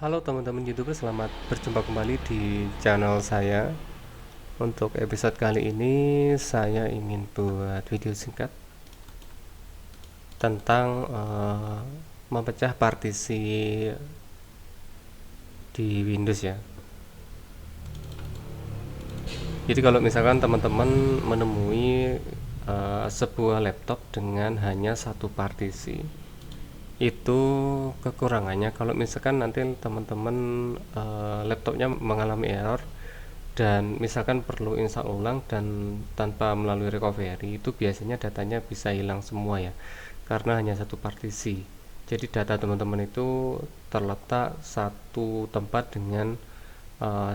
Halo teman-teman YouTuber, selamat berjumpa kembali di channel saya. Untuk episode kali ini saya ingin buat video singkat tentang memecah partisi di Windows ya. Jadi kalau misalkan teman-teman menemui sebuah laptop dengan hanya satu partisi, itu kekurangannya kalau misalkan nanti teman-teman laptopnya mengalami error dan misalkan perlu install ulang dan tanpa melalui recovery, itu biasanya datanya bisa hilang semua ya, karena hanya satu partisi. Jadi data teman-teman itu terletak satu tempat dengan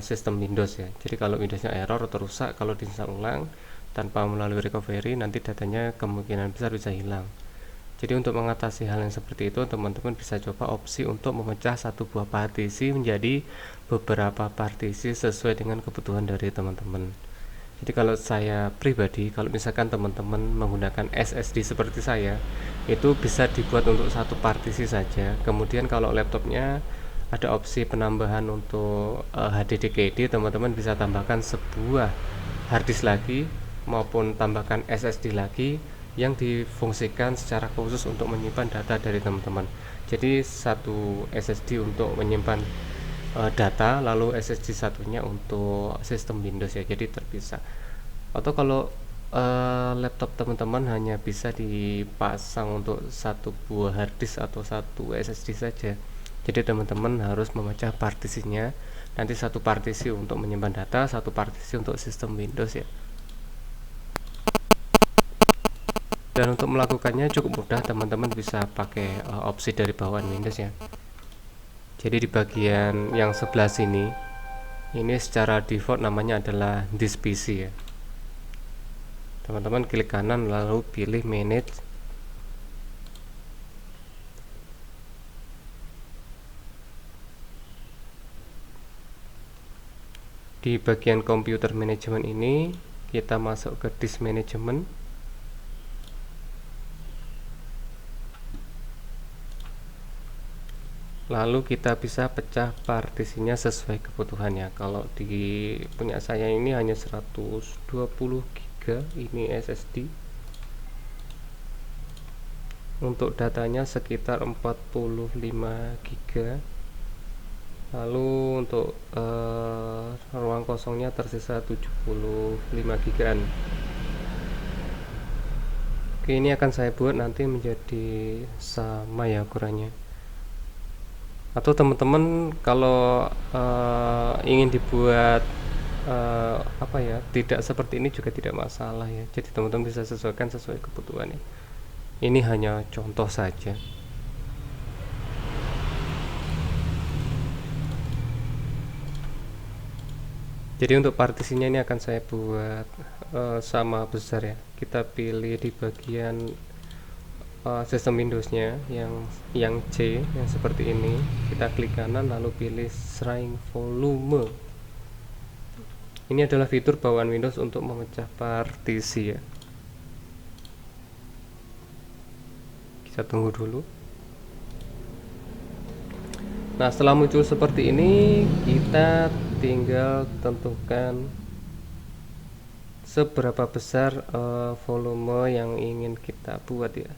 sistem Windows ya. Jadi kalau Windowsnya error atau rusak, kalau diinstal ulang tanpa melalui recovery, nanti datanya kemungkinan besar bisa hilang. Jadi untuk mengatasi hal yang seperti itu, teman-teman bisa coba opsi untuk memecah satu buah partisi menjadi beberapa partisi sesuai dengan kebutuhan dari teman-teman. Jadi kalau saya pribadi, kalau misalkan teman-teman menggunakan SSD seperti saya, itu bisa dibuat untuk satu partisi saja. Kemudian kalau laptopnya ada opsi penambahan untuk HDD-KD, teman-teman bisa tambahkan sebuah harddisk lagi maupun tambahkan SSD lagi yang difungsikan secara khusus untuk menyimpan data dari teman-teman. Jadi satu SSD untuk menyimpan data, lalu SSD satunya untuk sistem Windows ya, jadi terpisah. Atau kalau laptop teman-teman hanya bisa dipasang untuk satu buah harddisk atau satu SSD saja, jadi teman-teman harus memecah partisinya. Nanti satu partisi untuk menyimpan data, satu partisi untuk sistem Windows ya. Dan untuk melakukannya cukup mudah, teman-teman bisa pakai opsi dari bawaan Windows ya. Jadi di bagian yang sebelah sini, ini secara default namanya adalah this PC ya. Teman-teman klik kanan lalu pilih manage. Di bagian computer management ini kita masuk ke disk management. Lalu kita bisa pecah partisinya sesuai kebutuhannya. Kalau di punya saya ini hanya 120 GB ini SSD. Untuk datanya sekitar 45 GB. Lalu untuk ruang kosongnya tersisa 75 GB-an. Oke, ini akan saya buat nanti menjadi sama ya ukurannya. Atau teman-teman kalau ingin dibuat apa ya, tidak seperti ini juga tidak masalah ya. Jadi teman-teman bisa sesuaikan sesuai kebutuhannya. Ini hanya contoh saja. Jadi untuk partisinya ini akan saya buat sama besar ya. Kita pilih di bagian sistem Windowsnya yang C yang seperti ini. Kita klik kanan lalu pilih shrink volume. Ini adalah fitur bawaan Windows untuk memecah partisi ya. Kita tunggu dulu. Nah, setelah muncul seperti ini, kita tinggal tentukan seberapa besar volume yang ingin kita buat ya.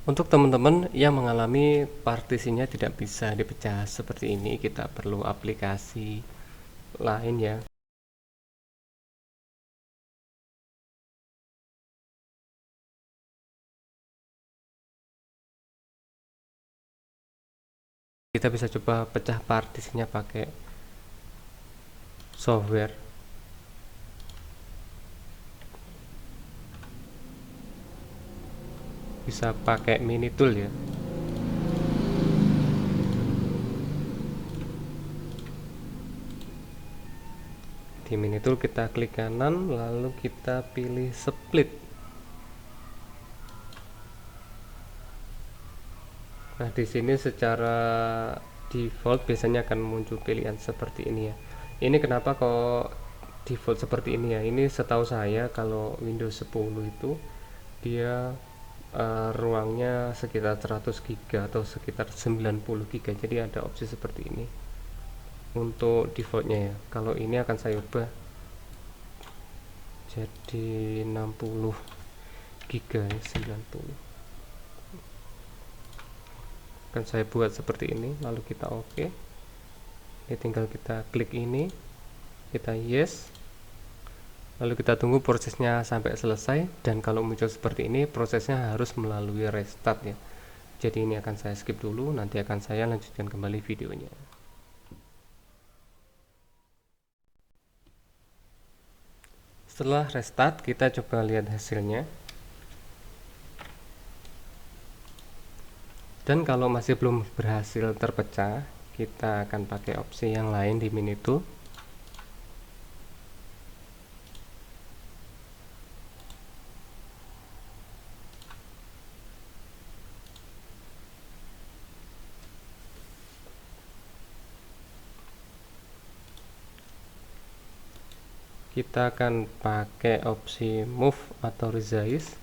Untuk teman-teman yang mengalami partisinya tidak bisa dipecah seperti ini, kita perlu aplikasi lain ya. Kita bisa coba pecah partisinya pakai software. Bisa pakai mini tool ya. Di mini tool kita klik kanan lalu kita pilih split. Nah, di sini secara default biasanya akan muncul pilihan seperti ini ya. Ini kenapa kok default seperti ini ya? Ini setahu saya kalau Windows 10 itu dia ruangnya sekitar 100 GB atau sekitar 90 GB. Jadi ada opsi seperti ini untuk defaultnya ya. Kalau ini akan saya ubah jadi 60 GB ya, 90 akan saya buat seperti ini, lalu kita oke. Ini tinggal kita klik ini, kita yes, lalu kita tunggu prosesnya sampai selesai. Dan kalau muncul seperti ini, prosesnya harus melalui restart ya. Jadi ini akan saya skip dulu, nanti akan saya lanjutkan kembali videonya. Setelah restart, kita coba lihat hasilnya. Dan kalau masih belum berhasil terpecah, kita akan pakai opsi yang lain di menu tool. Kita akan pakai opsi move atau resize.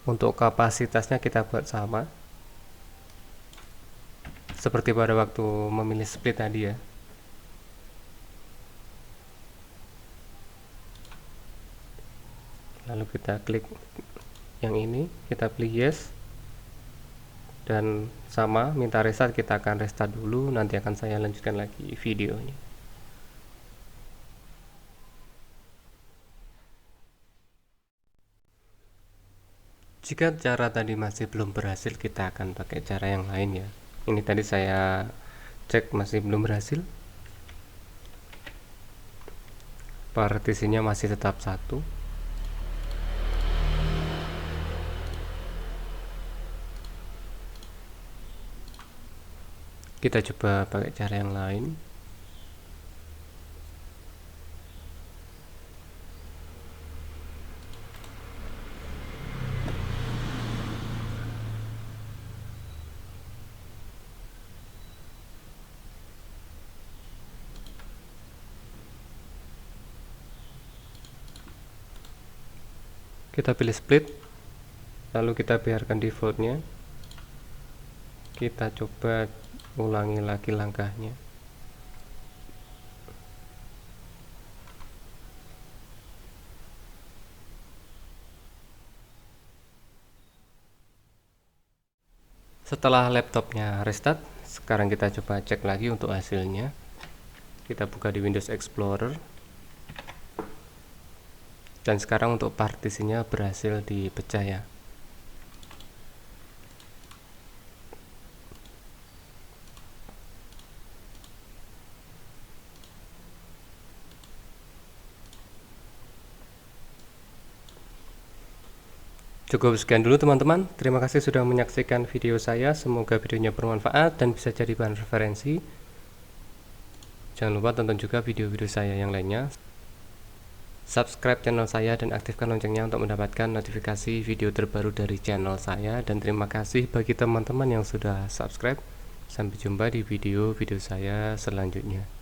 Untuk kapasitasnya kita buat sama seperti pada waktu memilih split tadi ya. Lalu kita klik yang ini, kita pilih yes, dan sama minta restart, kita akan restart dulu, nanti akan saya lanjutkan lagi videonya. Jika cara tadi masih belum berhasil, kita akan pakai cara yang lain ya. Ini tadi saya cek masih belum berhasil, partisinya masih tetap 1. Kita coba pakai cara yang lain. Kita pilih split, lalu kita biarkan defaultnya. Kita coba ulangi lagi langkahnya. Setelah laptopnya restart, sekarang kita coba cek lagi untuk hasilnya. Kita buka di Windows Explorer. Dan sekarang untuk partisinya berhasil dipecah ya. Cukup sekian dulu teman-teman. Terima kasih sudah menyaksikan video saya. Semoga videonya bermanfaat dan bisa jadi bahan referensi. Jangan lupa tonton juga video-video saya yang lainnya. Subscribe channel saya dan aktifkan loncengnya untuk mendapatkan notifikasi video terbaru dari channel saya. Dan terima kasih bagi teman-teman yang sudah subscribe. Sampai jumpa di video-video saya selanjutnya.